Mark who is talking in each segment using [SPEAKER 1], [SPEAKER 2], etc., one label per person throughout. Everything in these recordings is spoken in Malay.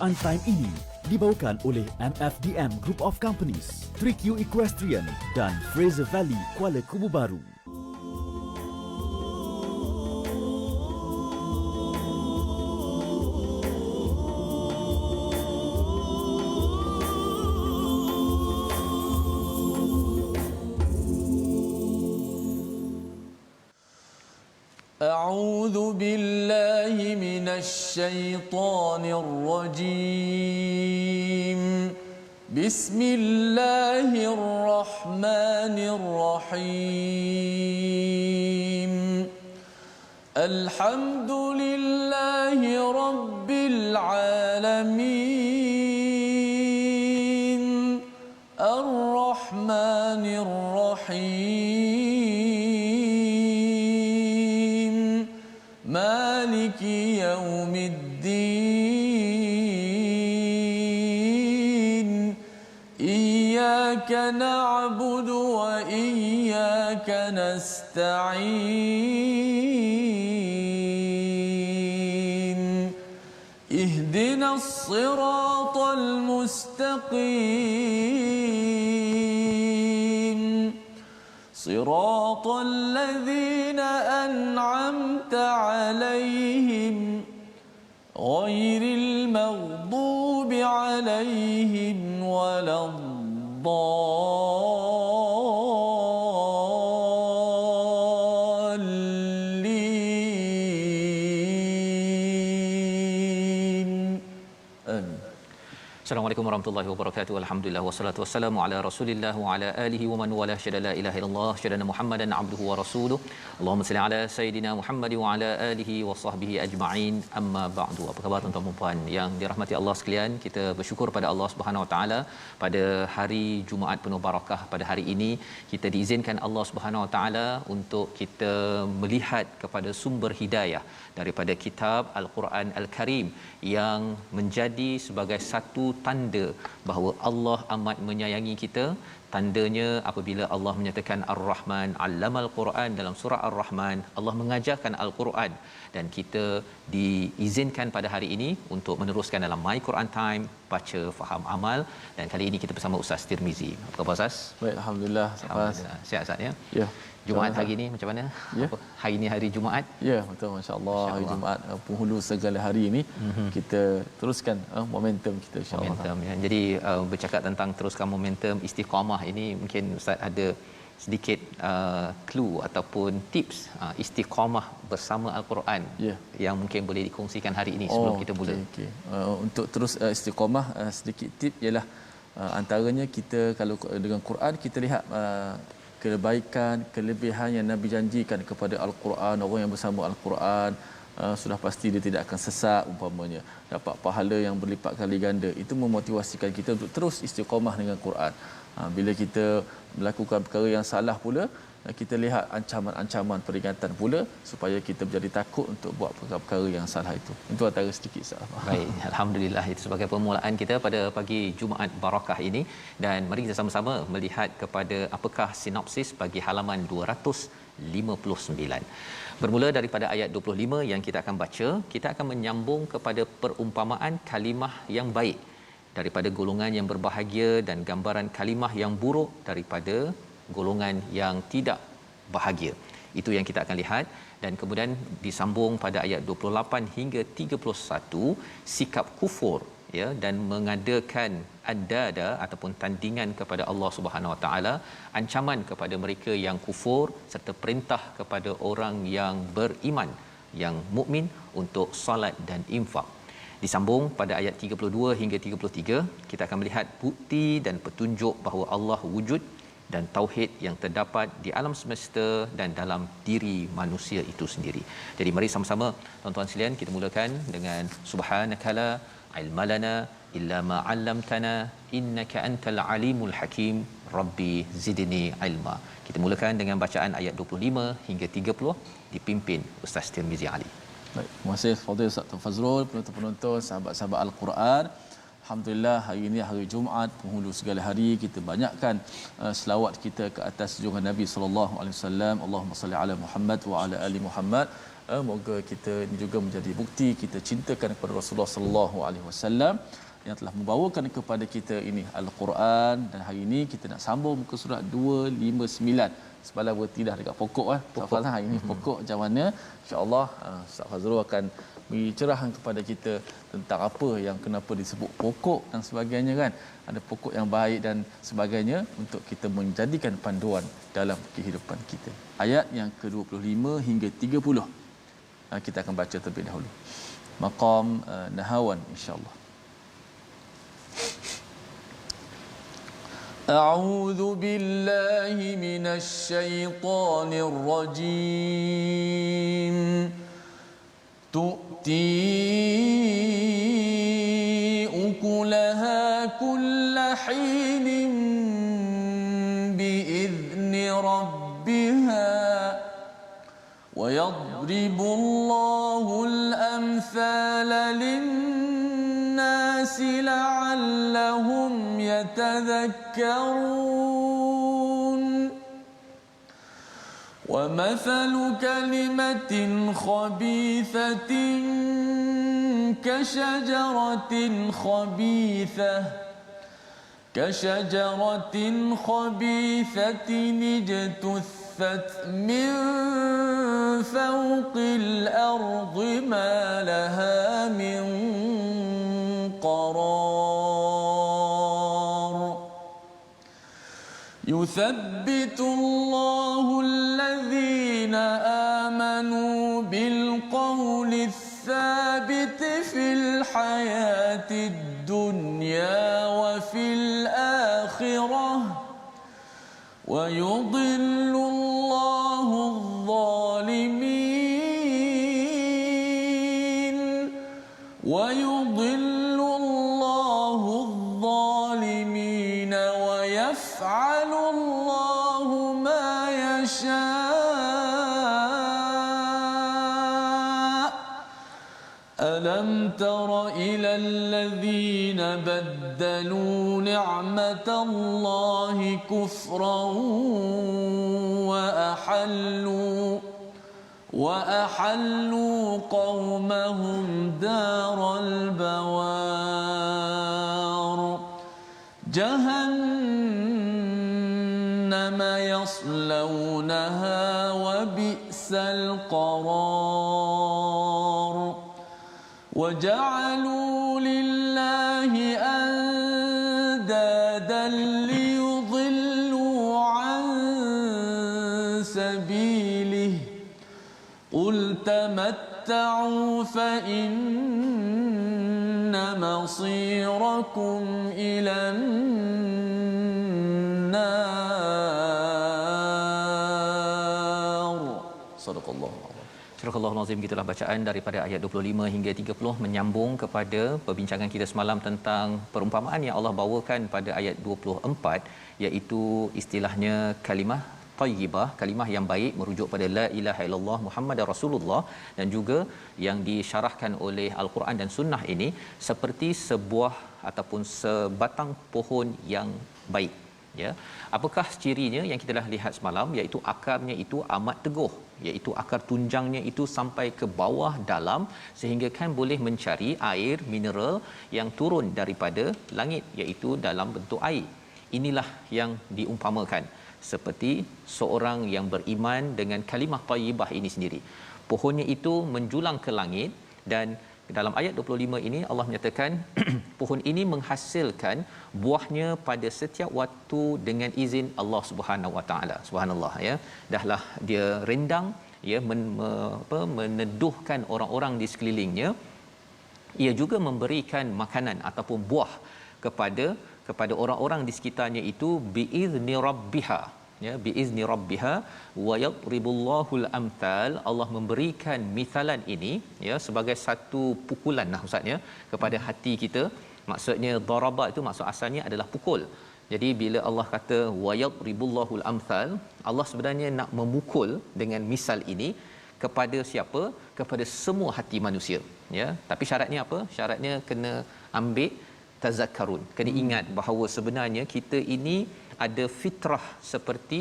[SPEAKER 1] Quran Time ini dibawakan oleh MFDM Group of Companies, 3Q Equestrian dan Fraser Valley Kuala Kubu Baru.
[SPEAKER 2] أعوذ بالله من الشيطان الرجيم بسم الله الرحمن الرحيم الحمد لله رب العالمين الرحمن الرحيم مالك يوم الدين إياك نعبد وإياك نستعين اهدنا الصراط المستقيم صراط الذين أنعمت عليهم غير المغضوب عليهم ولا الضالين آمين.
[SPEAKER 3] Assalamualaikum warahmatullahi wabarakatuh. Alhamdulillah wassalatu wassalamu ala Rasulillah wa ala alihi wa man wala syada la ilaha illallah syada Muhammadan abduhu wa rasuluh. Allahumma salli ala sayidina Muhammad wa ala alihi wa sahbihi ajma'in. Amma ba'du. Apa khabar tuan-tuan dan puan yang dirahmati Allah sekalian? Kita bersyukur pada Allah Subhanahu wa taala pada hari Jumaat penuh barakah pada hari ini kita diizinkan Allah Subhanahu wa taala untuk kita melihat kepada sumber hidayah daripada kitab Al-Quran Al-Karim yang menjadi sebagai satu tanda bahawa Allah amat menyayangi kita. Tandanya apabila Allah menyatakan Ar-Rahman 'allamal Quran dalam surah Ar-Rahman, Allah mengajarkan Al-Quran dan kita diizinkan pada hari ini untuk meneruskan dalam My Quran Time, baca, faham, amal, dan kali ini kita bersama Ustaz Tirmizi. Apa khabar Ustaz?
[SPEAKER 4] Baik, alhamdulillah.
[SPEAKER 3] Alhamdulillah. Sihat Ustaz ya?
[SPEAKER 4] Ya.
[SPEAKER 3] Jumaat hari ini macam mana?
[SPEAKER 4] Ya.
[SPEAKER 3] Apa? Hari ini hari Jumaat?
[SPEAKER 4] Ya, betul, masya-Allah. Hari Jumaat penghulu segala hari ini kita teruskan momentum kita insya-Allah.
[SPEAKER 3] Momentum ya. Jadi bercakap tentang teruskan momentum istiqamah ini, mungkin Ustaz ada sedikit clue ataupun tips istiqamah bersama Al-Quran yang mungkin boleh dikongsikan hari ini sebelum kita mula.
[SPEAKER 4] Okay. Untuk terus istiqamah, sedikit tip ialah antaranya kita kalau dengan Quran kita lihat kebaikan, kelebihan yang Nabi janjikan kepada Al-Quran. Orang yang bersama Al-Quran sudah pasti dia tidak akan sesat, umpamanya dapat pahala yang berlipat kali ganda. Itu memotivasikan kita untuk terus istiqamah dengan Quran. Bila kita melakukan perkara yang salah pula, kita lihat ancaman-ancaman peringatan pula supaya kita menjadi takut untuk buat perkara-perkara yang salah itu. Itu antara sedikit sahaja.
[SPEAKER 3] Baik, alhamdulillah itu sebagai permulaan kita pada pagi Jumaat barakah ini, dan mari kita sama-sama melihat kepada apakah sinopsis bagi halaman 259. Bermula daripada ayat 25 yang kita akan baca, kita akan menyambung kepada perumpamaan kalimah yang baik daripada golongan yang berbahagia dan gambaran kalimah yang buruk daripada golongan yang tidak bahagia. Itu yang kita akan lihat, dan kemudian disambung pada ayat 28 hingga 31 sikap kufur ya dan mengadakan andada ataupun tandingan kepada Allah Subhanahu Wa Taala, ancaman kepada mereka yang kufur serta perintah kepada orang yang beriman yang mukmin untuk solat dan infak. Disambung pada ayat 32 hingga 33 kita akan melihat bukti dan petunjuk bahawa Allah wujud dan tauhid yang terdapat di alam semesta dan dalam diri manusia itu sendiri. Jadi mari sama-sama tuan-tuan sekalian kita mulakan dengan subhanakala ilmalana illa ma 'allamtana innaka antal alimul hakim rabbi zidni ilma. Kita mulakan dengan bacaan ayat 25 hingga 30 dipimpin Ustaz Tirmizi Ali.
[SPEAKER 4] Baik, terima kasih Fadil Ustaz Fazrul, penonton-penonton, sahabat-sahabat Al-Quran. Alhamdulillah hari ini hari Jumaat penghulu segala hari, kita banyakkan selawat kita ke atas junjungan Nabi sallallahu alaihi wasallam. Allahumma salli ala Muhammad wa ala ali Muhammad. moga kita ini juga menjadi bukti kita cintakan kepada Rasulullah sallallahu alaihi wasallam yang telah membawakan kepada kita ini Al-Quran. Dan hari ini kita nak sambung muka surat 259. Semalam berhenti dah dekat pokok Ustaz hari ini pokok macam mana, insya-Allah Ustaz Fazrul akan beri cerahan kepada kita tentang apa yang kenapa disebut pokok dan sebagainya kan. Ada pokok yang baik dan sebagainya untuk kita menjadikan panduan dalam kehidupan kita. Ayat yang ke-25 hingga 30 kita akan baca terlebih dahulu. Maqam Nahawan insya-Allah.
[SPEAKER 2] أعوذ بالله من الشيطان الرجيم تؤتي أكلها كل حين بإذن ربها ويضرب الله الأمثال للناس لعلهم يتذكرون ومثل كلمة خبيثة كشجرة خبيثة اجتثت من فوق الأرض ما لها من قرار يثبت الله الذين آمنوا بالقول الثابت في الحياة الدنيا وفي الآخرة ويضل الله الظالمين ويفعل الله ما يشاء ألم تر إلى الذين بدلوا نعمة الله كفرا وأحلوا قومهم دار البوار جهنم يصلونها وبئس القرار وجعلوا لله أندادا ليضلوا عن سبيله قل تمتعوا فإن مصيركم إلى النار صدق الله.
[SPEAKER 3] Surah Al-Azim, gitulah bacaan daripada ayat 25 hingga 30 menyambung kepada perbincangan kita semalam tentang perumpamaan yang Allah bawakan pada ayat 24, iaitu istilahnya kalimah thayyibah, kalimah yang baik, merujuk pada la ilaha illallah Muhammadar Rasulullah, dan juga yang disyarahkan oleh Al-Quran dan Sunnah ini seperti sebuah ataupun sebatang pohon yang baik. Ya, apakah cirinya yang kita dah lihat semalam, iaitu akarnya itu amat teguh, iaitu akar tunjangnya itu sampai ke bawah dalam, sehingga kan boleh mencari air mineral yang turun daripada langit, iaitu dalam bentuk air. Inilah yang diumpamakan seperti seorang yang beriman dengan kalimah thayyibah ini sendiri. Pohonnya itu menjulang ke langit, dan dalam ayat 25 ini Allah menyatakan pohon ini menghasilkan buahnya pada setiap waktu dengan izin Allah Subhanahu Wa Taala. Subhanallah, ya. Dahlah dia rendang, ya, meneduhkan orang-orang di sekelilingnya. Ia juga memberikan makanan ataupun buah kepada orang-orang di sekitarnya itu biizni rabbiha, ya, biizni rabbiha wa yadribullahul amthal. Allah memberikan mithalan ini, ya, sebagai satu pukulan Ustaz, ya, kepada hati kita. Maksudnya daraba itu maksud asalnya adalah pukul. Jadi bila Allah kata wa yadribullahul amthal, Allah sebenarnya nak memukul dengan misal ini kepada siapa? Kepada semua hati manusia, ya. Tapi syaratnya apa? Syaratnya kena ambil tazakkarun, kena ingat bahawa sebenarnya kita ini ada fitrah seperti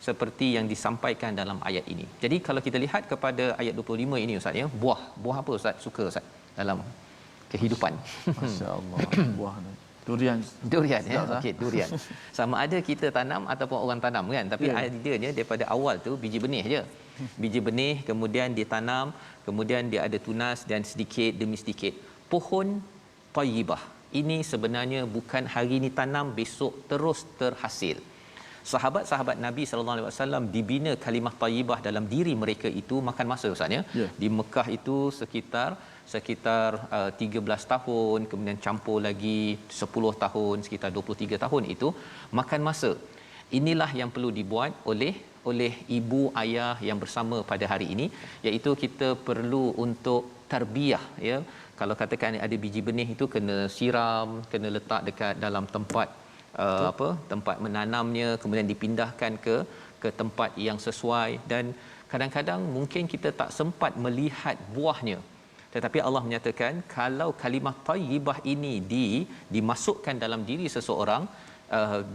[SPEAKER 3] seperti yang disampaikan dalam ayat ini. Jadi kalau kita lihat kepada ayat 25 ini Ustaz ya, buah apa Ustaz suka Ustaz dalam kehidupan?
[SPEAKER 4] Masya-Allah. Buah durian
[SPEAKER 3] Ya. Okey, durian. Sama ada kita tanam ataupun orang tanam kan, tapi ideanya daripada awal tu biji benih je. Biji benih kemudian ditanam, kemudian dia ada tunas dan sedikit demi sedikit. Pohon tayyibah ini sebenarnya bukan hari ni tanam besok terus terhasil. Sahabat-sahabat Nabi sallallahu alaihi wasallam dibina kalimah tayyibah dalam diri mereka itu makan masa Ustaz ya. Di Mekah itu sekitar 13 tahun, kemudian campur lagi 10 tahun, sekitar 23 tahun itu makan masa. Inilah yang perlu dibuat oleh ibu ayah yang bersama pada hari ini, iaitu kita perlu untuk tarbiyah ya. Kalau katakan ada biji benih itu kena siram, kena letak dekat dalam tempat tempat menanamnya, kemudian dipindahkan ke tempat yang sesuai, dan kadang-kadang mungkin kita tak sempat melihat buahnya. Tetapi Allah menyatakan kalau kalimah tayyibah ini dimasukkan dalam diri seseorang,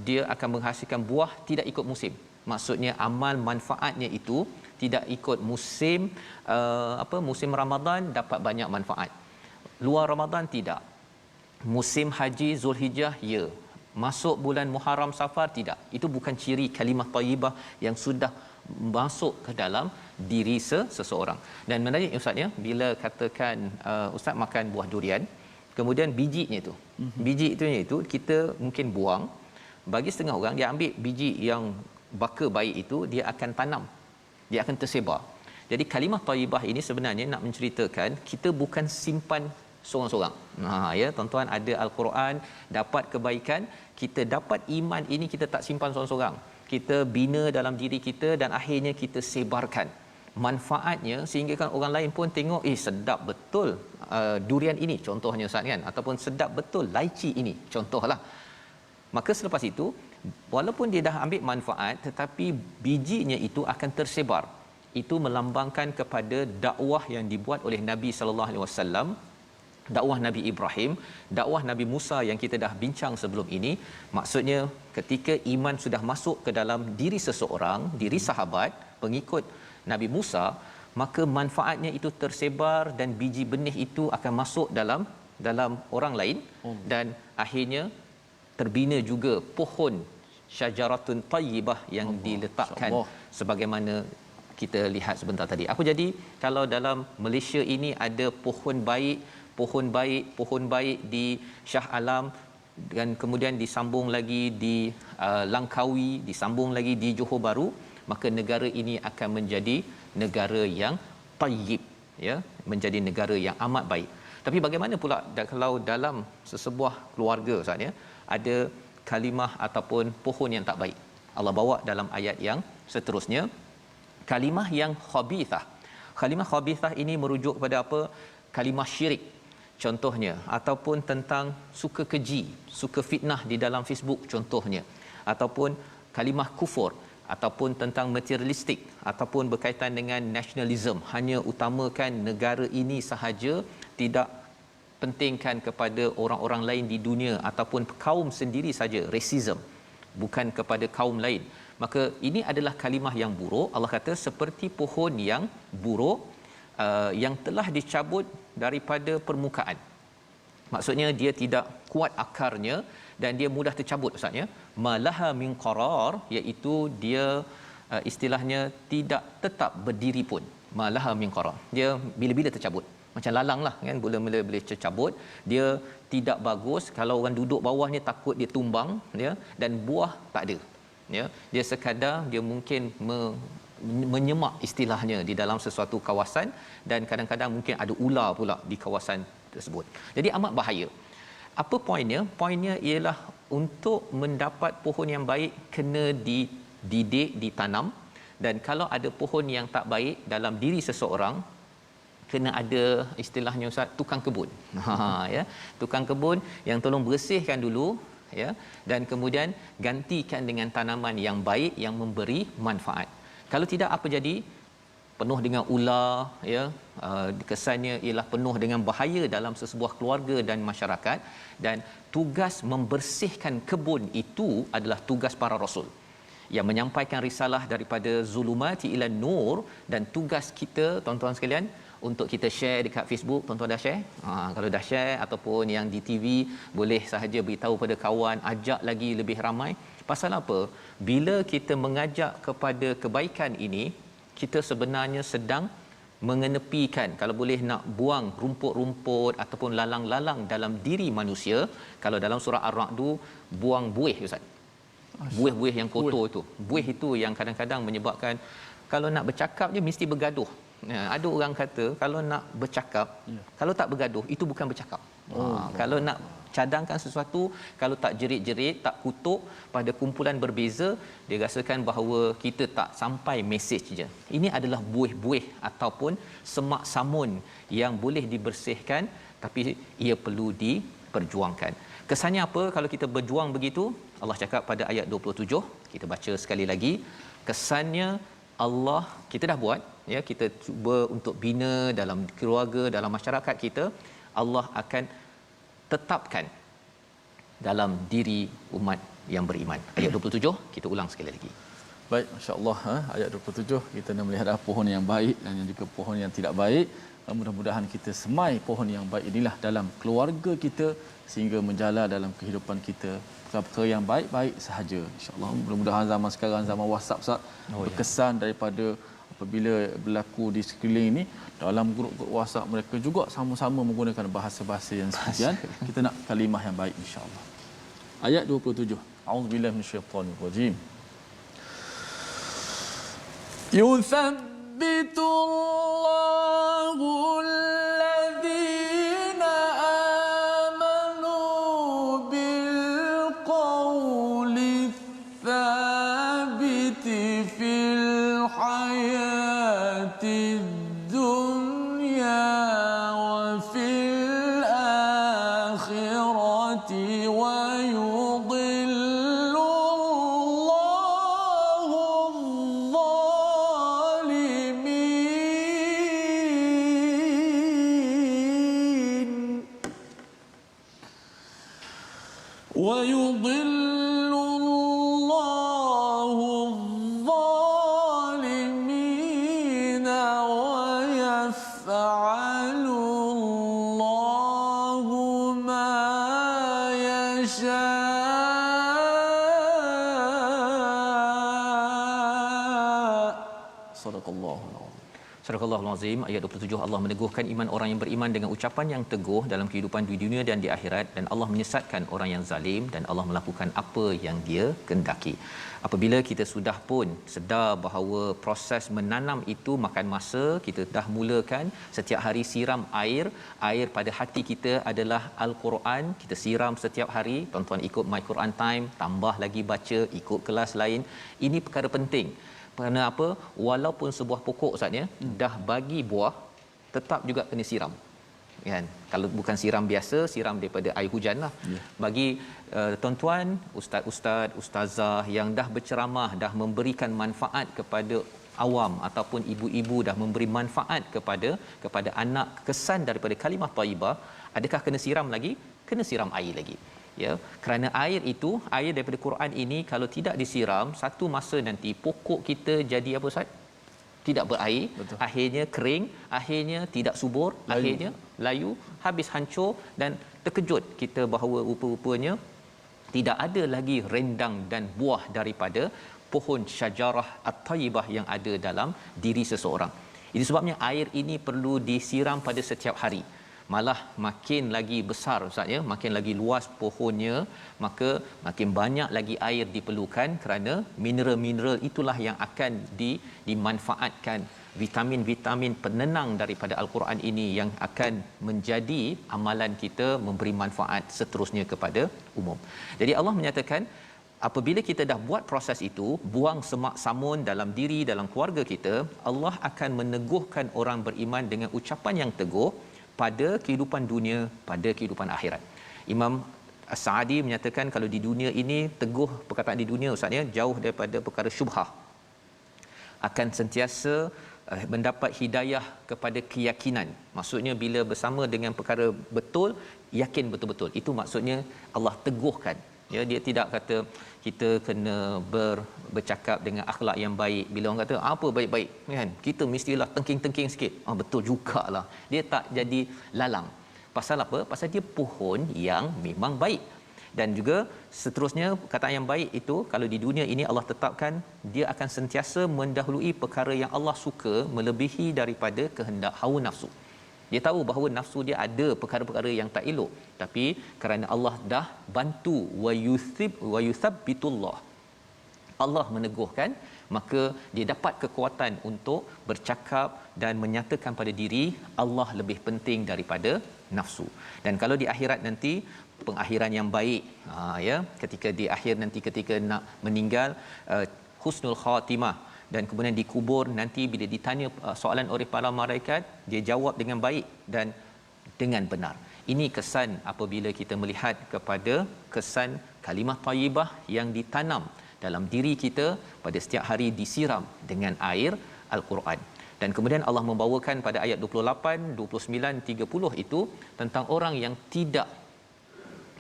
[SPEAKER 3] dia akan menghasilkan buah tidak ikut musim. Maksudnya amal manfaatnya itu tidak ikut musim. Musim Ramadan dapat banyak manfaat, luar Ramadan tidak. Musim haji Zulhijjah ya, masuk bulan Muharram Safar tidak. Itu bukan ciri kalimah tayyibah yang sudah masuk ke dalam diri seseorang. Dan menarik Ustaz ya, bila katakan Ustaz makan buah durian, kemudian bijinya tu, biji itu kita mungkin buang. Bagi setengah orang, dia ambil biji yang baka baik itu, dia akan tanam, dia akan tersebar. Jadi kalimah tayyibah ini sebenarnya nak menceritakan kita bukan simpan seorang-seorang. Ya, tuan-tuan ada Al-Quran, dapat kebaikan, kita dapat iman ini, kita tak simpan seorang-seorang. Kita bina dalam diri kita dan akhirnya kita sebarkan manfaatnya sehingga kan orang lain pun tengok, sedap betul durian ini contohnya Ustaz kan, ataupun sedap betul laici ini contohlah. Maka selepas itu walaupun dia dah ambil manfaat, tetapi bijinya itu akan tersebar. Itu melambangkan kepada dakwah yang dibuat oleh Nabi sallallahu alaihi wasallam, dakwah Nabi Ibrahim, dakwah Nabi Musa yang kita dah bincang sebelum ini. Maksudnya ketika iman sudah masuk ke dalam diri seseorang, diri sahabat pengikut Nabi Musa, maka manfaatnya itu tersebar dan biji benih itu akan masuk dalam orang lain, dan akhirnya terbina juga pohon syajaratun tayyibah yang diletakkan sebagaimana kita lihat sebentar tadi. Apa jadi kalau dalam Malaysia ini ada pohon baik di Shah Alam, dan kemudian disambung lagi di Langkawi, disambung lagi di Johor Bahru, maka negara ini akan menjadi negara yang tayyib ya, menjadi negara yang amat baik. Tapi bagaimana pula kalau dalam sesebuah keluarga Ustaz ya, ada kalimah ataupun pohon yang tak baik? Allah bawa dalam ayat yang seterusnya kalimah yang khabithah. Kalimah khabithah ini merujuk kepada apa? Kalimah syirik contohnya, ataupun tentang suka keji, suka fitnah di dalam Facebook contohnya, ataupun kalimah kufur, ataupun tentang materialistik, ataupun berkaitan dengan nasionalism, hanya utamakan negara ini sahaja, tidak pentingkan kepada orang-orang lain di dunia ataupun kaum sendiri saja, racism, bukan kepada kaum lain. Maka ini adalah kalimah yang buruk. Allah kata seperti pohon yang buruk yang telah dicabut daripada permukaan. Maksudnya dia tidak kuat akarnya dan dia mudah tercabut Ustaz ya. Malaha min qarar, iaitu dia istilahnya tidak tetap berdiri pun. Malaha min qarar, dia bila-bila tercabut. Macam lalang lah kan, boleh tercabut. Dia tidak bagus, kalau orang duduk bawahnya takut dia tumbang ya, dan buah tak ada ya. Dia sekadar dia mungkin menyemak istilahnya di dalam sesuatu kawasan, dan kadang-kadang mungkin ada ular pula di kawasan tersebut. Jadi amat bahaya. Apa poinnya? Poinnya ialah untuk mendapat pohon yang baik kena dididik, ditanam. Dan kalau ada pohon yang tak baik dalam diri seseorang, kena ada istilahnya Ustaz, tukang kebun. Ya, tukang kebun yang tolong bersihkan dulu ya, dan kemudian gantikan dengan tanaman yang baik yang memberi manfaat. Kalau tidak, apa jadi? Penuh dengan ular ya, kesannya ialah penuh dengan bahaya dalam sesebuah keluarga dan masyarakat. Dan tugas membersihkan kebun itu adalah tugas para rasul. yang menyampaikan risalah daripada zulumati ila nur, dan tugas kita tuan-tuan sekalian untuk kita share dekat Facebook. Tuan-tuan dah share? Kalau dah share ataupun yang di TV, boleh sahaja beritahu pada kawan, ajak lagi lebih ramai. Pasal apa? Bila kita mengajak kepada kebaikan ini, kita sebenarnya sedang mengenepikan, kalau boleh nak buang rumput-rumput ataupun lalang-lalang dalam diri manusia. Kalau dalam surah Ar-Ra'd, buang buih ustaz. Buih-buih yang kotor itu. Buih itu yang kadang-kadang menyebabkan kalau nak bercakap je mesti bergaduh. Ada orang kata kalau nak bercakap, kalau tak bergaduh itu bukan bercakap. Kalau nak cadangkan sesuatu, kalau tak jerit-jerit, tak kutuk pada kumpulan berbeza, dia rasakan bahawa kita tak sampai mesej je. Ini adalah buih-buih ataupun semak samun yang boleh dibersihkan, tapi ia perlu diperjuangkan. Kesannya apa kalau kita berjuang begitu? Allah cakap pada ayat 27, kita baca sekali lagi. Kesannya Allah, kita dah buat, ya, kita cuba untuk bina dalam keluarga, dalam masyarakat kita, Allah akan tetapkan dalam diri umat yang beriman. Ayat 27 kita ulang sekali lagi.
[SPEAKER 4] Baik, masya-Allah, ayat 27 kita nak melihat pohon yang baik dan juga pohon yang tidak baik. Mudah-mudahan kita semai pohon yang baik inilah dalam keluarga kita sehingga menjala dalam kehidupan kita perkara yang baik-baik sahaja, insya-Allah. Mudah-mudahan zaman sekarang, zaman WhatsApp Ustaz, berkesan daripada apabila berlaku di sekeliling ini, dalam grup-grup WhatsApp mereka juga sama-sama menggunakan bahasa-bahasa yang sekian. Kita nak kalimah yang baik, insya-Allah. Ayat 27. A'udzubillahi minasyaitonirrajim.
[SPEAKER 2] Yuthabbitullahu alladhina amanu bil qawli thabiti fil hayatid dunya wa fil akhirati wa ويضل الله الظالمين ويفعل الله ما يشاء. صدق الله العظيم.
[SPEAKER 3] Surah Al-Azim ayat 27, Allah meneguhkan iman orang yang beriman dengan ucapan yang teguh dalam kehidupan di dunia dan di akhirat, dan Allah menyesatkan orang yang zalim, dan Allah melakukan apa yang dia kehendaki. Apabila kita sudah pun sedar bahawa proses menanam itu makan masa, kita dah mulakan setiap hari siram air pada hati kita adalah Al-Quran, kita siram setiap hari. Tuan-tuan ikut My Quran Time, tambah lagi baca, ikut kelas lain. Ini perkara penting. Kerana apa? Walaupun sebuah pokok Ustaz, ya, dah bagi buah, tetap juga kena siram. Kan? Kalau bukan siram biasa, siram daripada air hujan lah. Bagi tuan-tuan, ustaz-ustaz, ustazah yang dah berceramah, dah memberikan manfaat kepada awam ataupun ibu-ibu, dah memberi manfaat kepada anak, kesan daripada kalimah thayyibah, adakah kena siram lagi? Kena siram air lagi. Ya, kerana air itu, air daripada Quran ini kalau tidak disiram, satu masa nanti pokok kita jadi apa Ustaz? Tidak berair. Betul. Akhirnya kering, akhirnya tidak subur, akhirnya layu, habis hancur, dan terkejut kita bahawa rupa-rupanya tidak ada lagi rendang dan buah daripada pohon syajarah at-tayyibah yang ada dalam diri seseorang. Itu sebabnya air ini perlu disiram pada setiap hari. Malah makin lagi besar Ustaz, ya, makin lagi luas pohonnya, maka makin banyak lagi air diperlukan, kerana mineral-mineral itulah yang akan dimanfaatkan, vitamin-vitamin penenang daripada Al-Quran ini yang akan menjadi amalan kita, memberi manfaat seterusnya kepada umum. Jadi Allah menyatakan apabila kita dah buat proses itu, buang semak samun dalam diri, dalam keluarga kita, Allah akan meneguhkan orang beriman dengan ucapan yang teguh pada kehidupan dunia, pada kehidupan akhirat. Imam As-Sa'di menyatakan kalau di dunia ini, teguh perkataan di dunia Ustaz, ya, jauh daripada perkara syubhah, akan sentiasa mendapat hidayah kepada keyakinan. Maksudnya bila bersama dengan perkara betul, yakin betul-betul. Itu maksudnya Allah teguhkan Ya, dia tidak kata kita kena bercakap dengan akhlak yang baik. Bila orang kata apa baik-baik kan, kita mestilah tengking-tengking sikit. Betul jugalah. Dia tak jadi lalang. Pasal apa? Pasal dia pohon yang memang baik. Dan juga seterusnya, perkataan yang baik itu kalau di dunia ini Allah tetapkan dia akan sentiasa mendahului perkara yang Allah suka melebihi daripada kehendak hawa nafsu. Dia tahu bahawa nafsu dia ada perkara-perkara yang tak elok, tapi kerana Allah dah bantu wa yuthabbitullah, Allah meneguhkan, maka dia dapat kekuatan untuk bercakap dan menyatakan pada diri Allah lebih penting daripada nafsu. Dan kalau di akhirat nanti, pengakhiran yang baik, ya, ketika di akhir nanti ketika nak meninggal, husnul khatimah, dan kemudian dikubur nanti bila ditanya soalan oleh para malaikat, dia jawab dengan baik dan dengan benar. Ini kesan apabila kita melihat kepada kesan kalimah thayyibah yang ditanam dalam diri kita pada setiap hari, disiram dengan air al-Quran. Dan kemudian Allah membawakan pada ayat 28, 29, 30 itu tentang orang yang tidak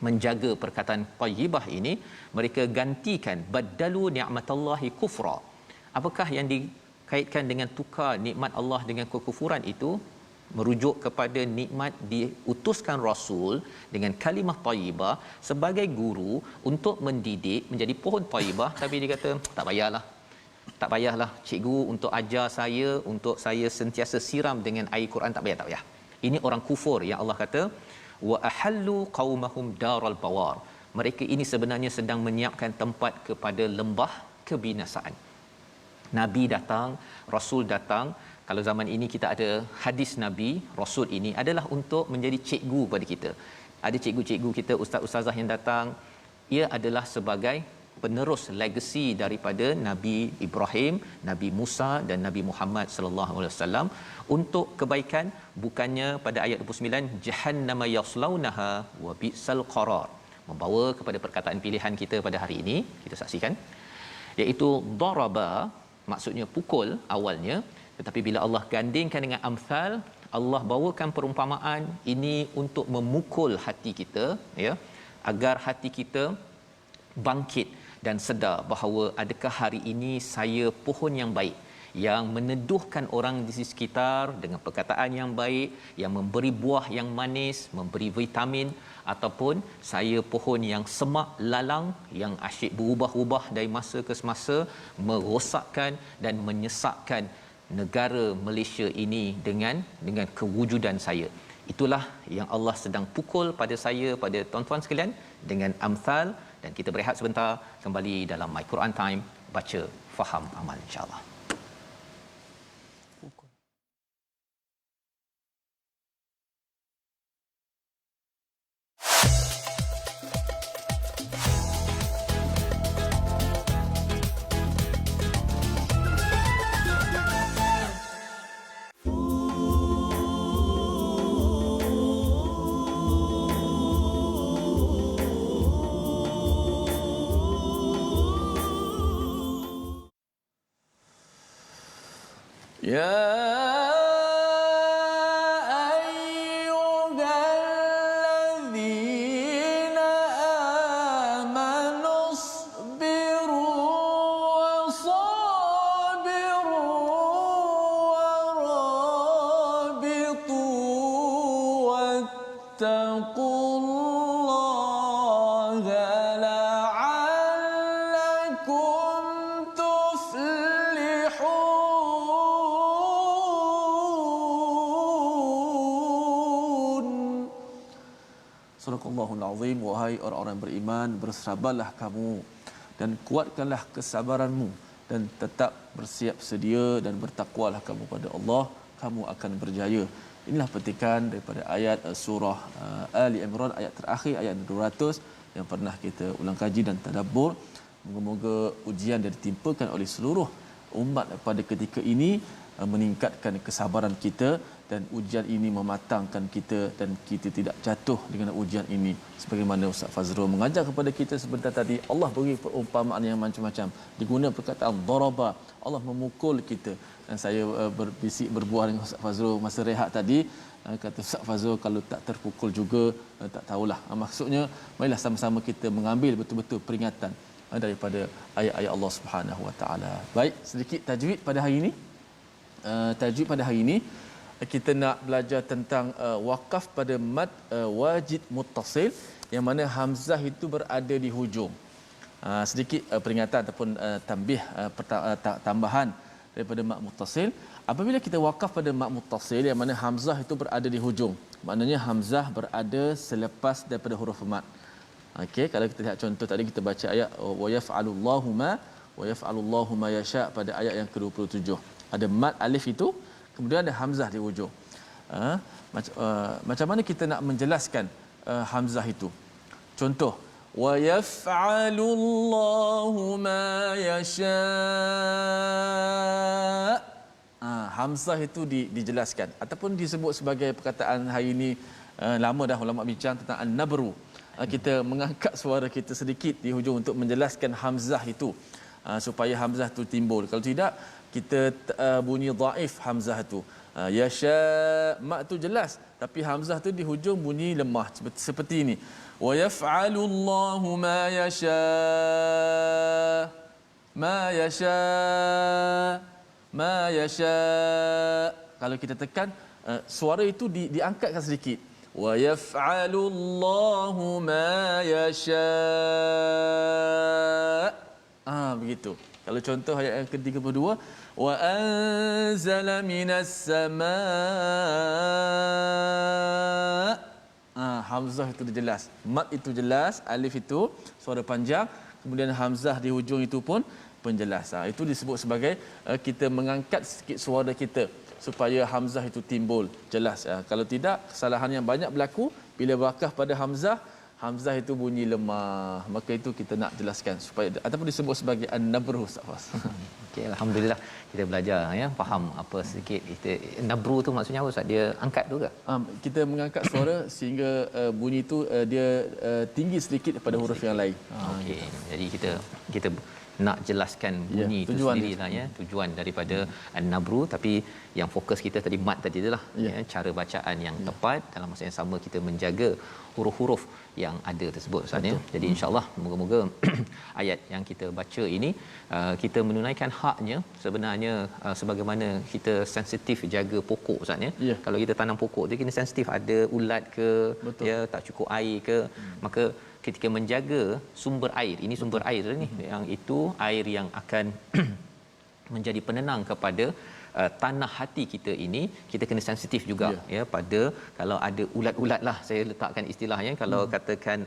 [SPEAKER 3] menjaga perkataan thayyibah ini, mereka gantikan baddalu ni'matallahi kufra. Apakah yang dikaitkan dengan tukar nikmat Allah dengan kekufuran itu? Merujuk kepada nikmat diutuskan Rasul dengan kalimah thayyibah sebagai guru untuk mendidik menjadi pohon thayyibah, tapi dia kata tak payahlah cikgu untuk ajar saya, untuk saya sentiasa siram dengan air Quran, tak payah. Ini orang kufur yang Allah kata wa ahallu qaumahum daral bawar. Mereka ini sebenarnya sedang menyiapkan tempat kepada lembah kebinasaan. Nabi datang, Rasul datang. Kalau zaman ini kita ada hadis Nabi, Rasul ini adalah untuk menjadi cikgu pada kita. Ada cikgu-cikgu kita, ustaz-ustazah yang datang, ia adalah sebagai penerus legasi daripada Nabi Ibrahim, Nabi Musa dan Nabi Muhammad sallallahu alaihi wasallam untuk kebaikan. Bukannya pada ayat 29 jahannama yaslaunaha wa bi'sal qarar, membawa kepada perkataan pilihan kita pada hari ini. Kita saksikan, iaitu daraba, maksudnya pukul awalnya, tetapi bila Allah gandingkan dengan amsal, Allah bawakan perumpamaan ini untuk memukul hati kita, ya, agar hati kita bangkit dan sedar bahawa adakah hari ini saya pohon yang baik yang meneduhkan orang di sekitar dengan perkataan yang baik, yang memberi buah yang manis, memberi vitamin, ataupun saya pohon yang semak lalang yang asyik berubah-ubah dari masa ke semasa, merosakkan dan menyesakkan negara Malaysia ini dengan kewujudan saya. Itulah yang Allah sedang pukul pada saya, pada tuan-tuan sekalian, dengan amsal. Dan kita berehat sebentar, kembali dalam My Quran Time, baca, faham, amal, insya-Allah.
[SPEAKER 2] Ya Sadaqallahul azim. Wahai orang-orang beriman, bersabarlah kamu dan kuatkanlah kesabaranmu dan tetap bersiap sedia dan bertakwalah kamu pada Allah, kamu akan berjaya. Inilah petikan daripada ayat surah Ali Imran, ayat terakhir, ayat 200 yang pernah kita ulang kaji dan tadabbur. Moga-moga ujian yang ditimpakan oleh seluruh umat pada ketika ini meningkatkan kesabaran kita dan ujian ini mematangkan kita dan kita tidak jatuh dengan ujian ini. Sebagaimana Ustaz Fazrul mengajar kepada kita sebentar tadi, Allah beri perumpamaan yang macam-macam, diguna perkataan daraba, Allah memukul kita. Dan saya berbisik berbual dengan Ustaz Fazrul masa rehat tadi, kata Ustaz Fazrul, kalau tak terpukul juga tak tahulah. Maksudnya marilah sama-sama kita mengambil betul-betul peringatan daripada ayat-ayat Allah Subhanahu Wa Taala. Baik, sedikit tajwid pada hari ini. Tajwid pada hari ini kita nak belajar tentang wakaf pada mad wajid muttasil, yang mana hamzah itu berada di hujung. Sedikit peringatan ataupun tambih tambahan daripada mad muttasil. Apabila kita wakaf pada mad muttasil yang mana hamzah itu berada di hujung, maknanya hamzah berada selepas daripada huruf mad. Okey, kalau kita lihat contoh tadi kita baca ayat wa yaf'alullahu ma yasha pada ayat yang ke-27. Ada mad alif itu, kemudian ada hamzah di hujung. Macam mana kita nak menjelaskan hamzah itu? Contoh, wa yaf'alullahu ma yasha. Hamzah itu dijelaskan ataupun disebut sebagai perkataan hari ini, lama dah ulama bincang tentang an-nabru. Kita mengangkat suara kita sedikit di hujung untuk menjelaskan hamzah itu, supaya hamzah itu timbul. Kalau tidak, kita bunyi dhaif hamzah tu. Yasha, mak tu jelas, tapi hamzah tu di hujung bunyi lemah seperti ini. Wa yaf'alullahu ma yasha. Ma yasha. Ma yasha. Kalau kita tekan, suara itu diangkatkan sedikit. Wa yaf'alullahu ma yasha. Begitu. Kalau contoh ayat yang ke-32, wa anzala minas samaa. Hamzah itu jelas, mad itu jelas, alif itu suara panjang, kemudian hamzah di hujung itu pun penjelas. Itu disebut sebagai kita mengangkat sikit suara kita supaya hamzah itu timbul jelas. Kalau tidak, kesalahan yang banyak berlaku bila wakaf pada hamzah itu bunyi lemah. Maka itu kita nak jelaskan supaya ataupun disebut sebagai an-nabru, Ustaz.
[SPEAKER 3] Okey, alhamdulillah kita belajar ya, faham apa sedikit. Kita nabru tu maksudnya apa Ustaz? Dia angkat tu ke?
[SPEAKER 2] Kita mengangkat suara sehingga bunyi itu dia tinggi sedikit daripada huruf yang lain.
[SPEAKER 3] Okey. Jadi kita nak jelaskan bunyi itu sendirilah ya, tujuan daripada an-nabru, tapi yang fokus kita tadi mad tadi itulah ya, cara bacaan yang tepat, dalam masa yang sama kita menjaga huruf-huruf yang ada tersebut Ustaz ya. Jadi insya-Allah moga-moga ayat yang kita baca ini kita menunaikan haknya. Sebenarnya sebagaimana kita sensitif jaga pokok Ustaz ya. Kalau kita tanam pokok tu kena sensitif, ada ulat ke, ya tak cukup air ke, maka ketika menjaga sumber air, ini sumber air ni, yang itu air yang akan menjadi penenang kepada tanah hati kita ini, kita kena sensitif juga ya pada kalau ada ulat-ulat lah, saya letakkan istilahnya, kalau katakan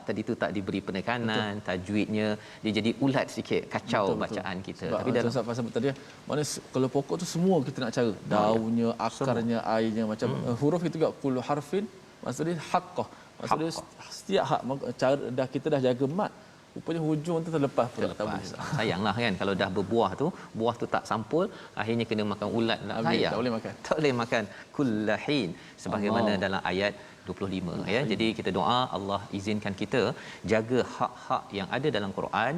[SPEAKER 3] tadi tu tak diberi penekanan, tajwidnya dia jadi ulat sikit, kacau bacaan kita.
[SPEAKER 2] Sebab
[SPEAKER 3] tapi dalam
[SPEAKER 2] pasal tadi mana kalau pokok tu semua kita nak cara, daunnya, akarnya, airnya, macam huruf itu juga kullu harfin maksudnya haqqah. Maksudnya setiap hak, cara dah kita dah jaga mat, rupanya hujung tu terlepas pula.
[SPEAKER 3] Sayanglah kan kalau dah berbuah tu, buah tu tak sampul, akhirnya kena makan ulat lah. Sayang. Tak boleh makan kullahin sebagaimana dalam ayat 25 ya. Jadi kita doa Allah izinkan kita jaga hak-hak yang ada dalam Quran,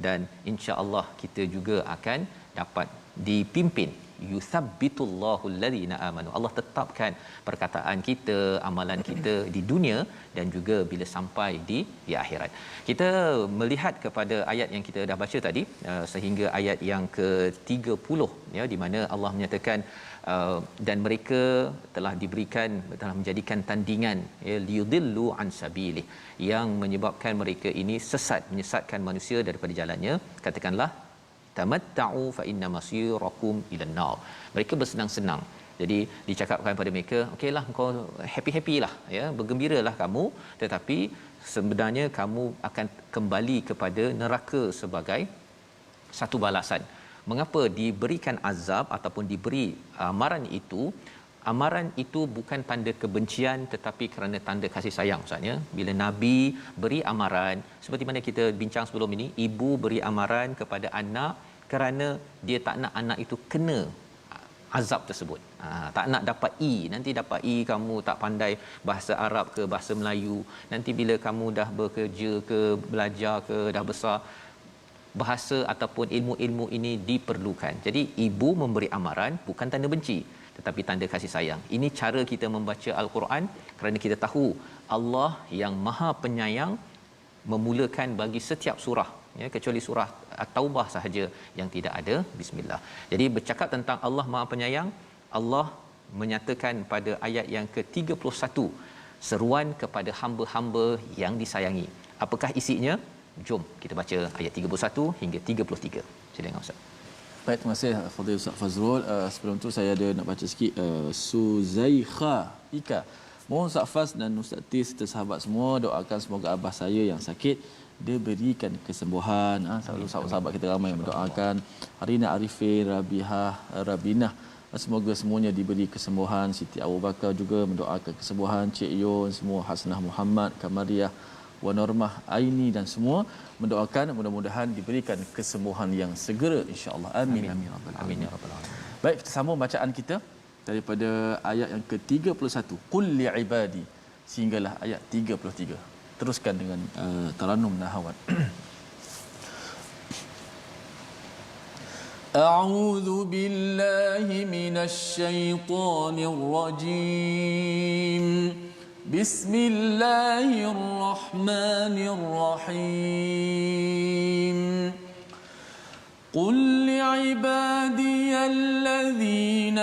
[SPEAKER 3] dan insya-Allah kita juga akan dapat dipimpin. Yuthabbitullahu alladhina amanu. Allah tetapkan perkataan kita, amalan kita di dunia dan juga bila sampai di akhirat. Kita melihat kepada ayat yang kita dah baca tadi sehingga ayat yang ke-30 ya, di mana Allah menyatakan dan mereka telah telah menjadikan tandingan ya, liyudillu an sabilih, yang menyebabkan mereka ini menyesatkan manusia daripada jalannya. Katakanlah tamatta'u fa inna masirakum ila an-nar. Mereka bersenang-senang. Jadi dicakapkan pada mereka, okeylah kau happy lah ya, bergembiralah kamu, tetapi sebenarnya kamu akan kembali kepada neraka sebagai satu balasan. Mengapa diberikan azab ataupun diberi amaran itu? Amaran itu bukan tanda kebencian tetapi kerana tanda kasih sayang Ustaz ya. Bila Nabi beri amaran, seperti mana kita bincang sebelum ini, ibu beri amaran kepada anak kerana dia tak nak anak itu kena azab tersebut. Tak nak dapat E, nanti dapat E kamu tak pandai bahasa Arab ke bahasa Melayu, nanti bila kamu dah bekerja ke belajar ke dah besar, bahasa ataupun ilmu-ilmu ini diperlukan. Jadi ibu memberi amaran bukan tanda benci tetapi tanda kasih sayang. Ini cara kita membaca al-Quran kerana kita tahu Allah yang Maha Penyayang memulakan bagi setiap surah, ya, kecuali surah At-Taubah sahaja yang tidak ada bismillah. Jadi bercakap tentang Allah Maha Penyayang, Allah menyatakan pada ayat yang ke-31 seruan kepada hamba-hamba yang disayangi. Apakah isinya? Jom kita baca ayat 31 hingga 33. Silakan Ustaz.
[SPEAKER 2] Baik, terima kasih Fadil Ustaz Fazrul. Sebelum tu saya ada nak baca sikit Suzaikha Ika. Mohon Ustaz Faz dan Ustaz Tis serta sahabat semua doakan semoga abah saya yang sakit diberikan kesembuhan. Selalu sahabat-sahabat kita ramai yang mendoakan. Harina Arifin, Rabihah, Rabinah, semoga semuanya diberi kesembuhan. Siti Abu Bakar juga mendoakan kesembuhan. Cik Yon, semua Hasnah Muhammad, Kamariah, Wanormah Aini dan semua mendoakan mudah-mudahan diberikan kesembuhan yang segera insya-Allah. Amin amin ya rabbal alamin. Baik, kita sambung bacaan kita daripada ayat yang ke-31 qul li ibadi sehinggalah ayat 33. Teruskan dengan Tarannum Nahawat. A'udzu billahi minasy syaithanir rajim. بسم الله الرحمن الرحيم قل لعبادي الذين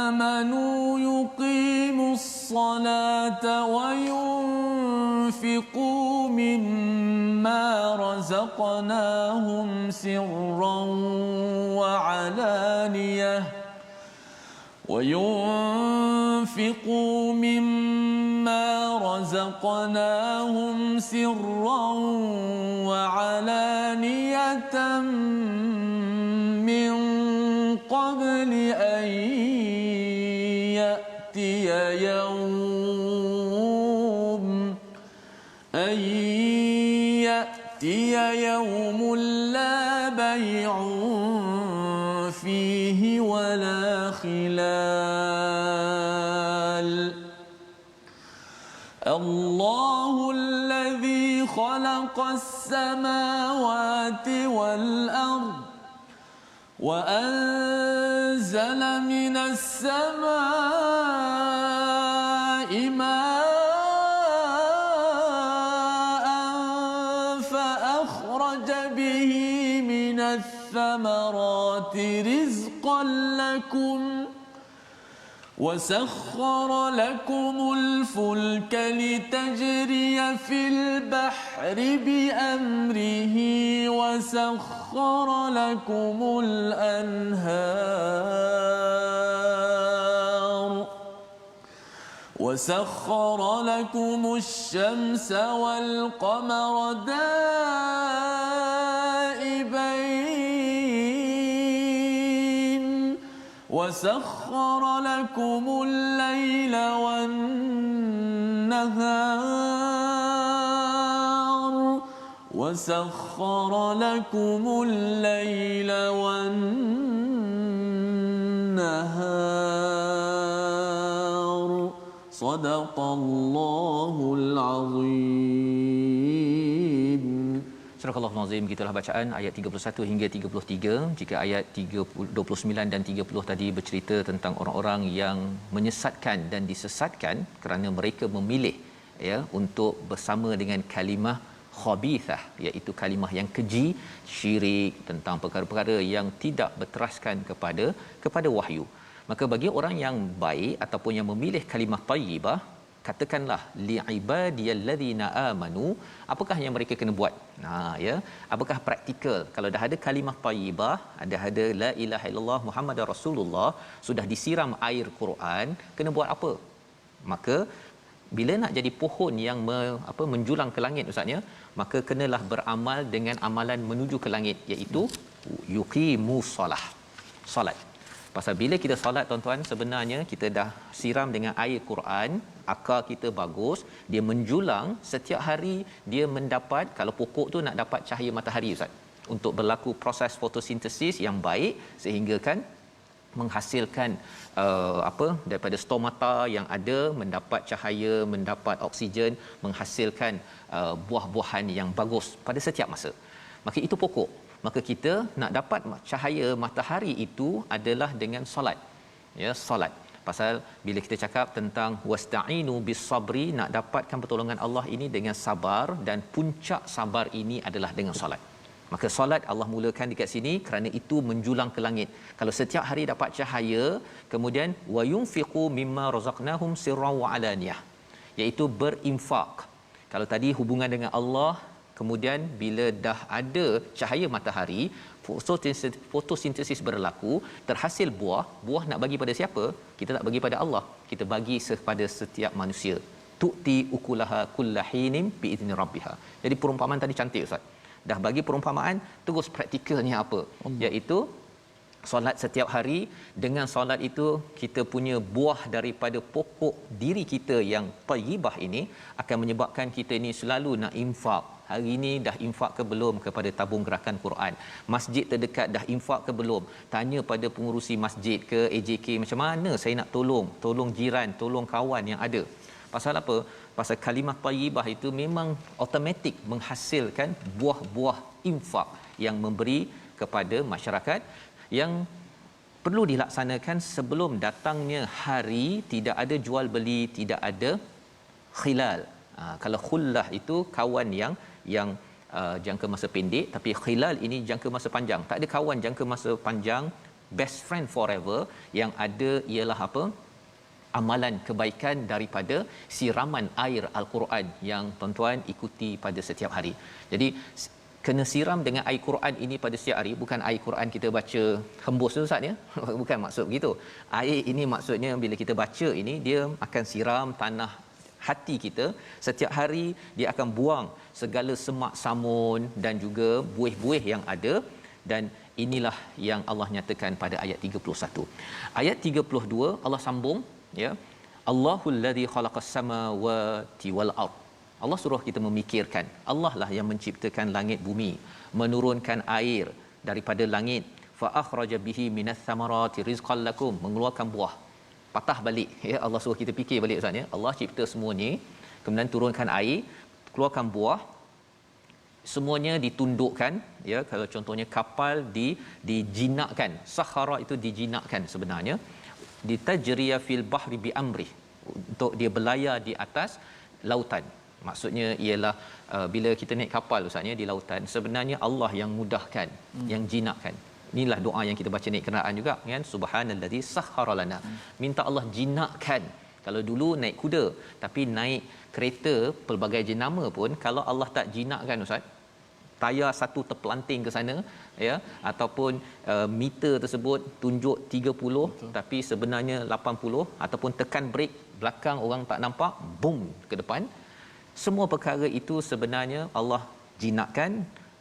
[SPEAKER 2] آمنوا يقيموا الصلاة وينفقوا مما رزقناهم سرا وعلانية وينفقوا مما رزقناهم سرا وعلانية من قبل أن يأتي يوم لا بيع فيه ولا خلال الله الذي خلق السماوات والأرض وأنزل من السماء ماء فأخرج به من الثمرات رزقا لكم وسخر لكم الفلك لتجري في البحر بأمره وسخر لكم الأنهار وسخر لكم الشمس والقمر دائبين وسخر لكم الليل والنهار وسخر لكم الليل والنهار صدق الله العظيم.
[SPEAKER 3] Surah Al-Nazim, gitulah bacaan ayat 31 hingga 33. Jika ayat 29 dan 30 tadi bercerita tentang orang-orang yang menyesatkan dan disesatkan kerana mereka memilih ya untuk bersama dengan kalimah khabithah, iaitu kalimah yang keji, syirik, tentang perkara-perkara yang tidak berteraskan kepada wahyu. Maka bagi orang yang baik ataupun yang memilih kalimah thayyibah, katakanlah li'ibadiyallazina amanu, apakah yang mereka kena buat? Ya, apakah praktikal? Kalau dah ada kalimah thayyibah, ada la ilaha illallah Muhammadar Rasulullah, sudah disiram air Quran, kena buat apa? Maka bila nak jadi pohon yang menjulang ke langit ustaznya, maka kenalah beramal dengan amalan menuju ke langit, iaitu yuqimus solat. Pasal bila kita solat tuan-tuan, sebenarnya kita dah siram dengan air Quran, akar kita bagus, dia menjulang setiap hari, dia mendapat, kalau pokok tu nak dapat cahaya matahari ustaz, untuk berlaku proses fotosintesis yang baik sehingga kan menghasilkan daripada stomata yang ada, mendapat cahaya, mendapat oksigen, menghasilkan buah-buahan yang bagus pada setiap masa. Maka itu pokok. Maka kita nak dapat cahaya matahari itu adalah dengan solat. Ya, solat. Pasal bila kita cakap tentang wasta'inu bis sabri, nak dapatkan pertolongan Allah ini dengan sabar, dan puncak sabar ini adalah dengan solat. Maka solat Allah mulakan dekat sini kerana itu menjulang ke langit. Kalau setiap hari dapat cahaya, kemudian wa yunfiqu mimma razaqnahum sirran wa alaniyah, iaitu berinfak. Kalau tadi hubungan dengan Allah, kemudian bila dah ada cahaya matahari, fotosintesis berlaku, terhasil buah nak bagi pada siapa? Kita tak bagi pada Allah, kita bagi kepada setiap manusia. Tu'ti ukulaha kullahinim biizni rabbiha. Jadi perumpamaan tadi cantik Ustaz. Dah bagi perumpamaan, terus praktikalnya apa? Iaitu solat setiap hari. Dengan solat itu kita punya buah daripada pokok diri kita yang tayyibah ini akan menyebabkan kita ini selalu nak infak. Hari ini dah infak ke belum kepada tabung gerakan Quran? Masjid terdekat dah infak ke belum? Tanya pada pengurusi masjid ke AJK, macam mana saya nak tolong jiran, tolong kawan yang ada. Pasal apa? Pasal kalimah tayyibah itu memang automatik menghasilkan buah-buah infak yang memberi kepada masyarakat, yang perlu dilaksanakan sebelum datangnya hari. Tidak ada jual beli, tidak ada khilal. Kalau khullah itu kawan yang jangka masa pendek, tapi khilal ini jangka masa panjang. Tak ada kawan jangka masa panjang, best friend forever. Yang ada ialah apa? Amalan kebaikan daripada siraman air Al-Quran yang tuan-tuan ikuti pada setiap hari. Jadi kena siram dengan air Quran ini pada setiap hari. Bukan air Quran kita baca hembus tu Ustaz ya. Bukan maksud begitu. Air ini maksudnya bila kita baca ini, dia akan siram tanah hati kita. Setiap hari dia akan buang segala semak samun dan juga buih-buih yang ada. Dan inilah yang Allah nyatakan pada ayat 31. Ayat 32 Allah sambung, ya, Allahul ladzi khalaqas samawati wal ard. Allah suruh kita memikirkan, Allah lah yang menciptakan langit bumi, menurunkan air daripada langit, fa akhraja bihi minas samarati rizqan lakum, mengeluarkan buah. Patah balik, ya, Allah suruh kita fikir balik Ustaz ya. Allah cipta semua ni, kemudian turunkan air, keluarkan buah, semuanya ditundukkan, ya. Kalau contohnya kapal dijinakkan, sakhara itu dijinakkan sebenarnya, ditajriya fil bahri bi amri, untuk dia berlayar di atas lautan. Maksudnya ialah bila kita naik kapal Ustaz ya di lautan, sebenarnya Allah yang mudahkan, yang jinakkan. Inilah doa yang kita baca naik kenderaan juga kan, subhanallazi sahhara lana. Minta Allah jinakkan. Kalau dulu naik kuda, tapi naik kereta pelbagai jenama pun, kalau Allah tak jinakkan Ustaz, tayar satu terpelanting ke sana, ya, ataupun meter tersebut tunjuk 30 betul, tapi sebenarnya 80, ataupun tekan brek belakang orang tak nampak, boom ke depan. Semua perkara itu sebenarnya Allah jinakkan.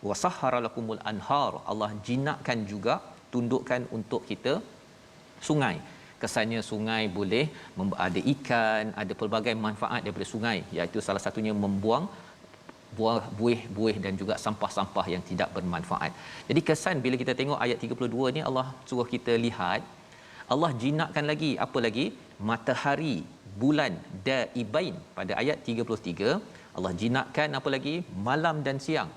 [SPEAKER 3] Wasahhara lakumul anhar, Allah jinakkan juga, tundukkan untuk kita sungai. Kesannya sungai boleh ada ikan, ada pelbagai manfaat daripada sungai, iaitu salah satunya membuang buih-buih dan juga sampah-sampah yang tidak bermanfaat. Jadi kesan bila kita tengok ayat 32 ni, Allah suruh kita lihat, Allah jinakkan lagi, apa lagi? Matahari, bulan, daibain. Pada ayat 33 Allah jinakkan apa lagi? Malam dan siang.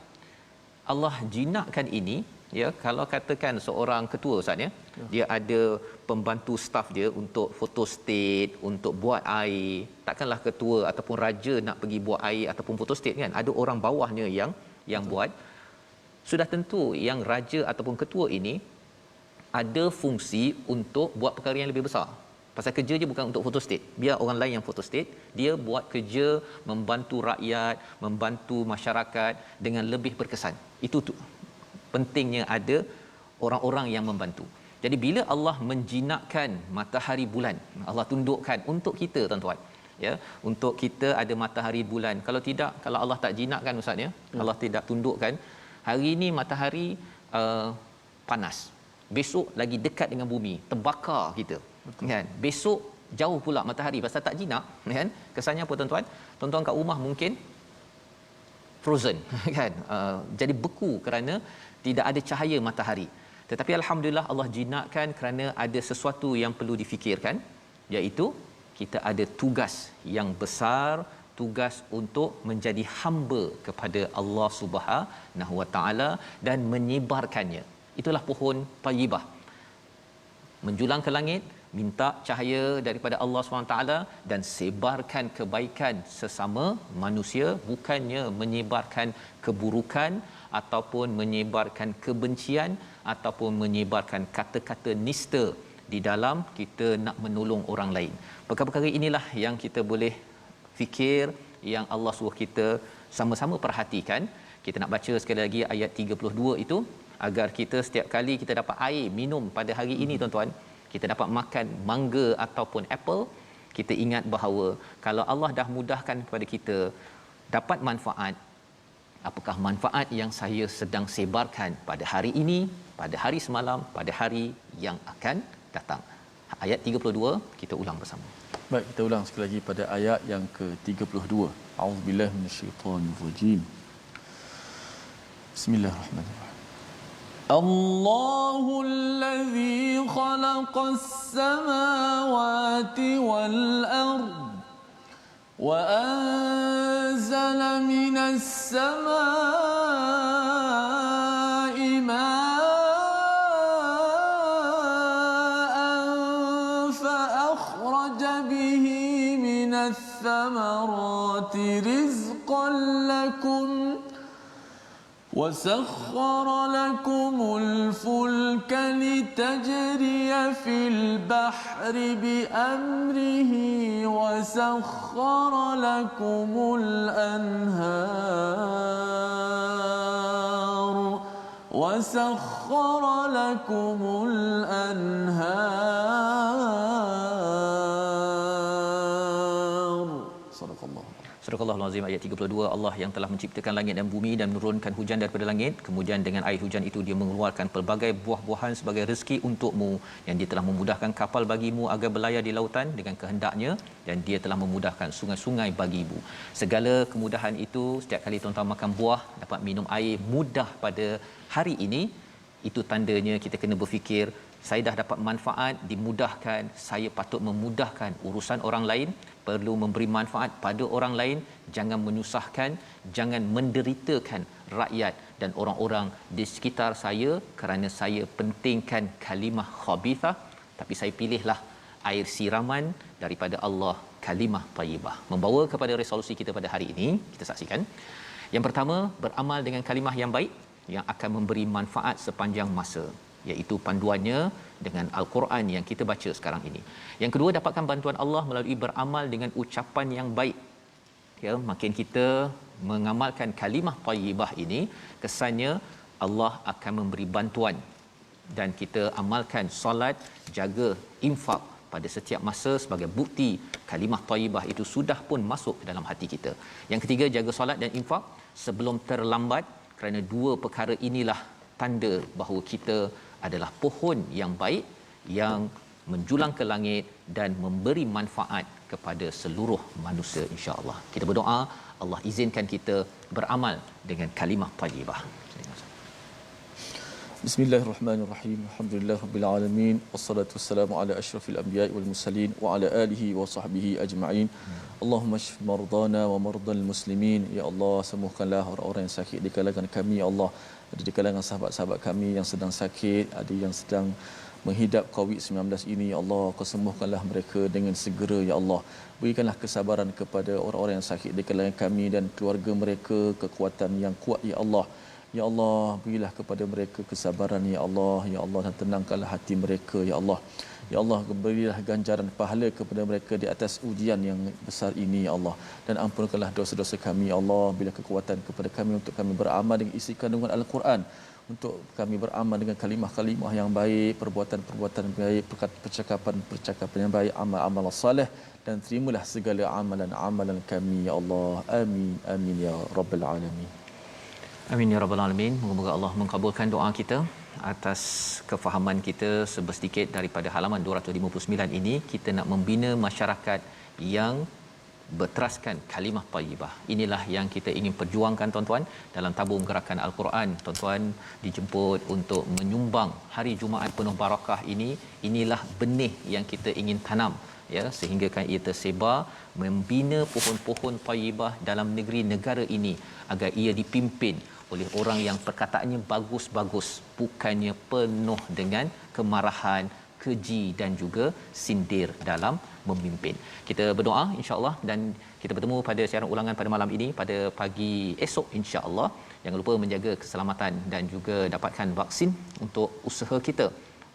[SPEAKER 3] Allah jinakkan ini, ya, kalau katakan seorang ketua Ustaz ya, dia ada pembantu staf dia untuk photostat, untuk buat air. Takkanlah ketua ataupun raja nak pergi buat air ataupun photostat kan, ada orang bawahnya yang buat. Sudah tentu yang raja ataupun ketua ini ada fungsi untuk buat perkara yang lebih besar. Pasal kerja je bukan untuk photostat, biar orang lain yang photostat, dia buat kerja membantu rakyat, membantu masyarakat dengan lebih berkesan. Itu pentingnya ada orang-orang yang membantu. Jadi bila Allah menjinakkan matahari bulan, Allah tundukkan untuk kita tuan-tuan, ya, untuk kita ada matahari bulan. Kalau tidak, kalau Allah tak jinakkan Ustaz ya, Allah tidak tundukkan, hari ini matahari panas, besok lagi dekat dengan bumi, terbakar kita. Betul. Kan, besok jauh pula matahari pasal tak jinak kan. Kesannya apa tuan-tuan? Tuan-tuan kat rumah mungkin frozen kan, jadi beku kerana tidak ada cahaya matahari. Tetapi alhamdulillah Allah jinakkan kerana ada sesuatu yang perlu difikirkan, iaitu kita ada tugas yang besar, tugas untuk menjadi hamba kepada Allah Subhanahu Wa Taala dan menyebarkannya. Itulah pohon tayyibah. Menjulang ke langit, minta cahaya daripada Allah SWT dan sebarkan kebaikan sesama manusia, bukannya menyebarkan keburukan ataupun menyebarkan kebencian ataupun menyebarkan kata-kata nista di dalam kita nak menolong orang lain. Perkara-perkara inilah yang kita boleh fikir, yang Allah suruh kita sama-sama perhatikan. Kita nak baca sekali lagi ayat 32 itu, agar kita setiap kali kita dapat air minum pada hari ini tuan-tuan, kita dapat makan mangga ataupun apple, kita ingat bahawa kalau Allah dah mudahkan kepada kita dapat manfaat, apakah manfaat yang saya sedang sebarkan pada hari ini, pada hari semalam, pada hari yang akan datang. Ayat 32 kita ulang bersama.
[SPEAKER 4] Baik, kita ulang sekali lagi pada ayat yang ke-32. A'udzubillahi minasyaitonirrajim. Bismillahirrahmanirrahim. الله الذي خلق السماوات والأرض وأنزل من السماء ماء فأخرج به من الثمرات رزقا لكم وسخر لكم الفلك لتجري في البحر بأمره وسخر لكم الأنهار صدق الله.
[SPEAKER 3] Surah Al-Azim ayat 32, Allah yang telah menciptakan langit dan bumi dan menurunkan hujan daripada langit, kemudian dengan air hujan itu dia mengeluarkan pelbagai buah-buahan sebagai rezeki untukmu, yang dia telah memudahkan kapal bagimu agar berlayar di lautan dengan kehendaknya, dan dia telah memudahkan sungai-sungai bagimu. Segala kemudahan itu, setiap kali tuan-tuan makan buah, dapat minum air mudah pada hari ini, itu tandanya kita kena berfikir, saya dah dapat manfaat, dimudahkan, saya patut memudahkan urusan orang lain, perlu memberi manfaat pada orang lain, jangan menyusahkan, jangan menderitakan rakyat dan orang-orang di sekitar saya kerana saya pentingkan kalimah khabithah, tapi saya pilihlah air siraman daripada Allah, kalimah tayyibah. Membawa kepada resolusi kita pada hari ini, kita saksikan. Yang pertama, beramal dengan kalimah yang baik yang akan memberi manfaat sepanjang masa, iaitu panduannya dengan Al-Quran yang kita baca sekarang ini. Yang kedua, dapatkan bantuan Allah melalui beramal dengan ucapan yang baik. Ya, makin kita mengamalkan kalimah tayyibah ini, kesannya Allah akan memberi bantuan, dan kita amalkan solat, jaga infak pada setiap masa sebagai bukti kalimah tayyibah itu sudah pun masuk ke dalam hati kita. Yang ketiga, jaga solat dan infak sebelum terlambat, kerana dua perkara inilah tanda bahawa kita adalah pohon yang baik yang menjulang ke langit dan memberi manfaat kepada seluruh manusia, insya-Allah. Kita berdoa Allah izinkan kita beramal dengan kalimah tayyibah.
[SPEAKER 4] Bismillahirrahmanirrahim. Alhamdulillahirabbil alamin wassalatu wassalamu ala asyrafil anbiya'i wal mursalin wa ala alihi wa sahbihi ajma'in. Allahumma shfi mardana wa mardal muslimin. Ya Allah, sembuhkanlah orang-orang yang sakit di kalangan kami, ya Allah. Ada di kalangan sahabat-sahabat kami yang sedang sakit, ada yang sedang menghidap COVID-19 ini, ya Allah, Kau sembuhkanlah mereka dengan segera, ya Allah. Berikanlah kesabaran kepada orang-orang yang sakit di kalangan kami dan keluarga mereka, kekuatan yang kuat, ya Allah. Ya Allah, berilah kepada mereka kesabaran, ya Allah, ya Allah, dan tenangkanlah hati mereka, ya Allah. Ya Allah, berilah ganjaran pahala kepada mereka di atas ujian yang besar ini, ya Allah. Dan ampunkanlah dosa-dosa kami, ya Allah. Bila kekuatan kepada kami untuk kami beramal dengan isi kandungan Al-Quran, untuk kami beramal dengan kalimah-kalimah yang baik, perbuatan-perbuatan baik, percakapan-percakapan yang baik, amal-amal salih, dan terimalah segala amalan-amalan kami, ya Allah. Amin, amin ya rabbal alamin.
[SPEAKER 3] Amin ya rabbal alamin. Moga-moga Allah mengabulkan doa kita. Atas kefahaman kita sedikit daripada halaman 259 ini, kita nak membina masyarakat yang berteraskan kalimah thayyibah. Inilah yang kita ingin perjuangkan tuan-tuan dalam tabung gerakan Al-Quran. Tuan-tuan dijemput untuk menyumbang hari Jumaat penuh barakah ini. Inilah benih yang kita ingin tanam, ya, sehingga kan ia tersebar, membina pohon-pohon thayyibah dalam negeri negara ini agar ia dipimpin oleh orang yang perkataannya bagus-bagus, bukannya penuh dengan kemarahan, keji dan juga sindir dalam memimpin. Kita berdoa insya-Allah dan kita bertemu pada siaran ulangan pada malam ini pada pagi esok insya-Allah. Jangan lupa menjaga keselamatan dan juga dapatkan vaksin untuk usaha kita,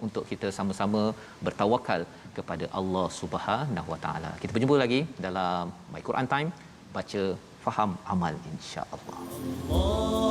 [SPEAKER 3] untuk kita sama-sama bertawakal kepada Allah Subhanahu Wa Taala. Kita berjumpa lagi dalam My Quran Time, baca, faham, amal insya-Allah.